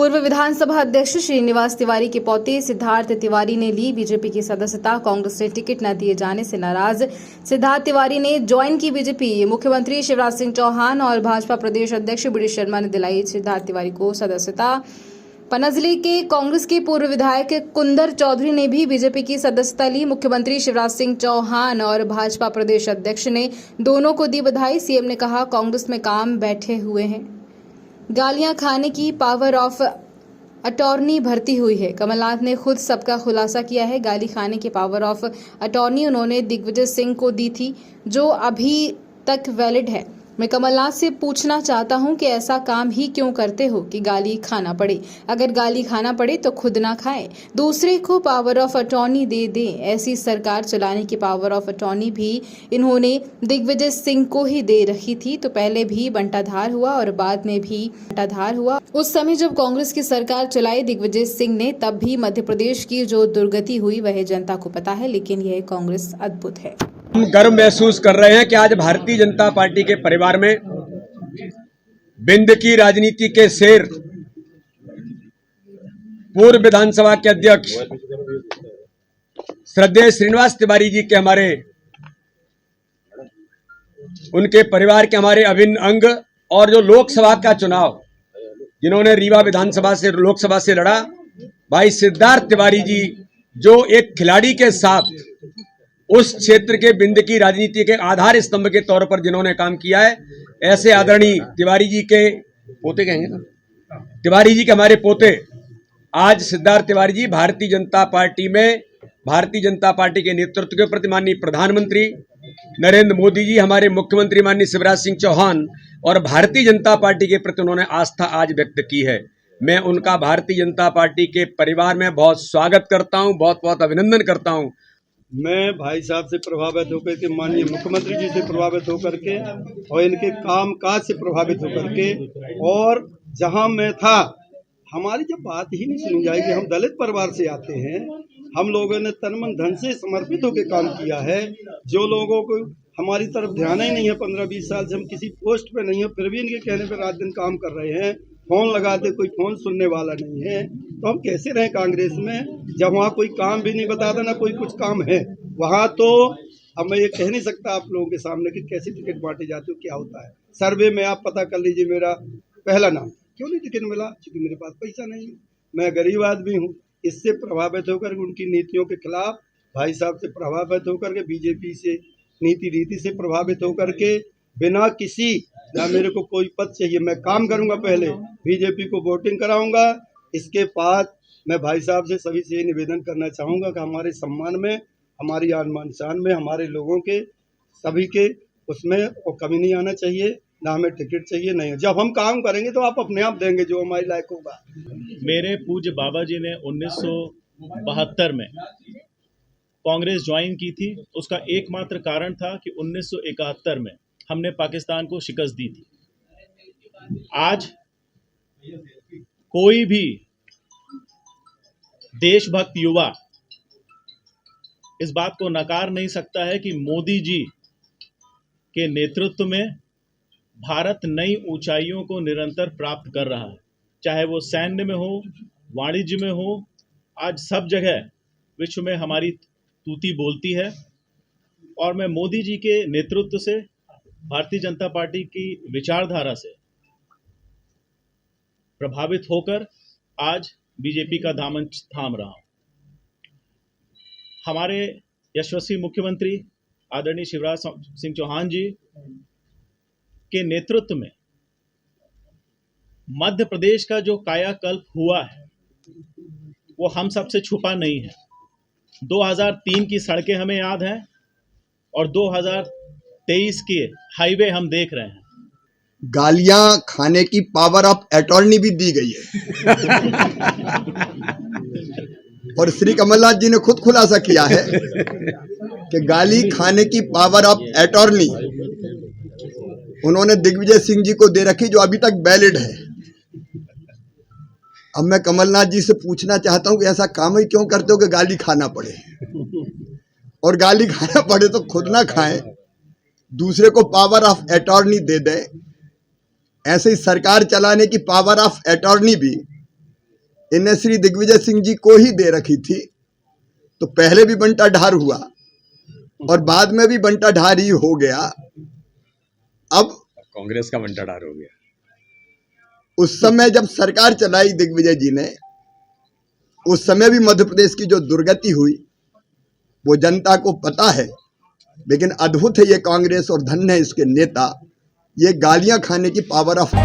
पूर्व विधानसभा अध्यक्ष श्रीनिवास तिवारी के पोते सिद्धार्थ तिवारी ने ली बीजेपी की सदस्यता। कांग्रेस से टिकट न दिए जाने से नाराज सिद्धार्थ तिवारी ने ज्वाइन की बीजेपी। मुख्यमंत्री शिवराज सिंह चौहान और भाजपा प्रदेश अध्यक्ष बी डी शर्मा ने दिलाई सिद्धार्थ तिवारी को सदस्यता। पन्ना जिले के कांग्रेस के पूर्व विधायक कुंदर चौधरी ने भी बीजेपी की सदस्यता ली। मुख्यमंत्री शिवराज सिंह चौहान और भाजपा प्रदेश अध्यक्ष ने दोनों को दी बधाई। सीएम ने कहा, कांग्रेस में काम बैठे हुए हैं, गालियां खाने की पावर ऑफ अटॉर्नी भर्ती हुई है। कमलनाथ ने खुद सबका खुलासा किया है। गाली खाने की पावर ऑफ अटॉर्नी उन्होंने दिग्विजय सिंह को दी थी, जो अभी तक वैलिड है। मैं कमलनाथ से पूछना चाहता हूं कि ऐसा काम ही क्यों करते हो कि गाली खाना पड़े। अगर गाली खाना पड़े तो खुद ना खाएं, दूसरे को पावर ऑफ अटॉर्नी दे दें। ऐसी सरकार चलाने की पावर ऑफ अटॉर्नी भी इन्होंने दिग्विजय सिंह को ही दे रखी थी। तो पहले भी बंटाधार हुआ और बाद में भी बंटाधार हुआ। उस समय जब कांग्रेस की सरकार चलाई दिग्विजय सिंह ने, तब भी मध्य प्रदेश की जो दुर्गति हुई वह जनता को पता है। लेकिन यह कांग्रेस अद्भुत है। हम गर्व महसूस कर रहे हैं कि आज भारतीय जनता पार्टी के परिवार में बिंद की राजनीति के शेर, पूर्व विधानसभा के अध्यक्ष श्रद्धेय श्रीनिवास तिवारी जी के उनके परिवार के हमारे अभिन्न अंग, और जो लोकसभा का चुनाव जिन्होंने रीवा विधानसभा से लोकसभा से लड़ा, भाई सिद्धार्थ तिवारी जी, जो एक खिलाड़ी के साथ उस क्षेत्र के बिंद की राजनीति के आधार स्तंभ के तौर पर जिन्होंने काम किया है, ऐसे आदरणीय तिवारी जी के पोते कहेंगे ना, तिवारी जी के हमारे पोते आज सिद्धार्थ तिवारी जी भारतीय जनता पार्टी में, भारतीय जनता पार्टी के नेतृत्व के प्रति माननीय प्रधानमंत्री नरेंद्र मोदी जी, हमारे मुख्यमंत्री माननीय शिवराज सिंह चौहान और भारतीय जनता पार्टी के प्रति उन्होंने आस्था आज व्यक्त की है। मैं उनका भारतीय जनता पार्टी के परिवार में बहुत स्वागत करता हूं, बहुत बहुत अभिनंदन करता हूं। मैं भाई साहब से प्रभावित होकर के, माननीय मुख्यमंत्री जी से प्रभावित होकर के और इनके काम काज से प्रभावित होकर के, और जहां मैं था, हमारी जब बात ही नहीं सुनी जाएगी। हम दलित परिवार से आते हैं, हम लोगों ने तन मन धन से समर्पित होकर काम किया है। जो लोगों को हमारी तरफ ध्यान ही नहीं है, 15-20 साल से हम किसी पोस्ट पे नहीं है, फिर भी इनके कहने पर रात दिन काम कर रहे हैं। फोन लगाते, कोई फोन सुनने वाला नहीं है, तो हम कैसे रहें कांग्रेस में, जब वहाँ कोई काम भी नहीं बताता, ना कोई कुछ काम है वहाँ। तो अब मैं ये कह नहीं सकता आप लोगों के सामने कि कैसे टिकट बांटे जाते हो, क्या होता है। सर्वे में आप पता कर लीजिए, मेरा पहला नाम क्यों नहीं टिकट मिला, क्योंकि मेरे पास पैसा नहीं है, मैं गरीब आदमी हूँ। इससे प्रभावित होकर उनकी नीतियों के खिलाफ, भाई साहब से प्रभावित होकर के, बीजेपी से रीति से प्रभावित होकर के, बिना किसी ना मेरे को कोई पद चाहिए, मैं काम करूंगा, पहले बीजेपी को वोटिंग कराऊंगा। इसके बाद मैं भाई साहब से सभी से निवेदन करना चाहूंगा कि हमारे सम्मान में, हमारी आन शान में, हमारे लोगों के सभी के उसमें वो कमी नहीं आना चाहिए, ना हमें टिकट चाहिए। नहीं, जब हम काम करेंगे तो आप अपने आप देंगे जो हमारे लायक होगा। मेरे पूज्य बाबा जी ने 1972 में कांग्रेस ज्वाइन की थी। उसका एकमात्र कारण था कि 1971 में हमने पाकिस्तान को शिकस्त दी थी। आज कोई भी देशभक्त युवा इस बात को नकार नहीं सकता है कि मोदी जी के नेतृत्व में भारत नई ऊंचाइयों को निरंतर प्राप्त कर रहा है, चाहे वो सैन्य में हो, वाणिज्य में हो। आज सब जगह विश्व में हमारी तूती बोलती है, और मैं मोदी जी के नेतृत्व से, भारतीय जनता पार्टी की विचारधारा से प्रभावित होकर आज बीजेपी का दामन थाम रहा हूं। हमारे यशस्वी मुख्यमंत्री आदरणीय शिवराज सिंह चौहान जी के नेतृत्व में मध्य प्रदेश का जो कायाकल्प हुआ है वो हम सबसे छुपा नहीं है। 2003 की सड़कें हमें याद हैं, और 2023 के हाईवे हम देख रहे हैं। गालियां खाने की पावर ऑफ अटॉर्नी भी दी गई है और श्री कमलनाथ जी ने खुद खुलासा किया है कि गाली खाने की पावर ऑफ अटॉर्नी उन्होंने दिग्विजय सिंह जी को दे रखी, जो अभी तक वैलिड है। अब मैं कमलनाथ जी से पूछना चाहता हूं कि ऐसा काम ही क्यों करते हो कि गाली खाना पड़े, और गाली खाना पड़े तो खुद ना खाएं, दूसरे को पावर ऑफ अटॉर्नी दे दें। ऐसे ही सरकार चलाने की पावर ऑफ अटॉर्नी भी इन्हें श्री दिग्विजय सिंह जी को ही दे रखी थी, तो पहले भी बंटा ढार हुआ और बाद में भी बंटा ढार ही हो गया। अब कांग्रेस का बंटाढार हो गया। उस समय जब सरकार चलाई दिग्विजय जी ने, उस समय भी मध्य प्रदेश की जो दुर्गति हुई वो जनता को पता है। लेकिन अद्भुत है ये कांग्रेस और धन्य है इसके नेता, ये गालियां खाने की पावर ऑफ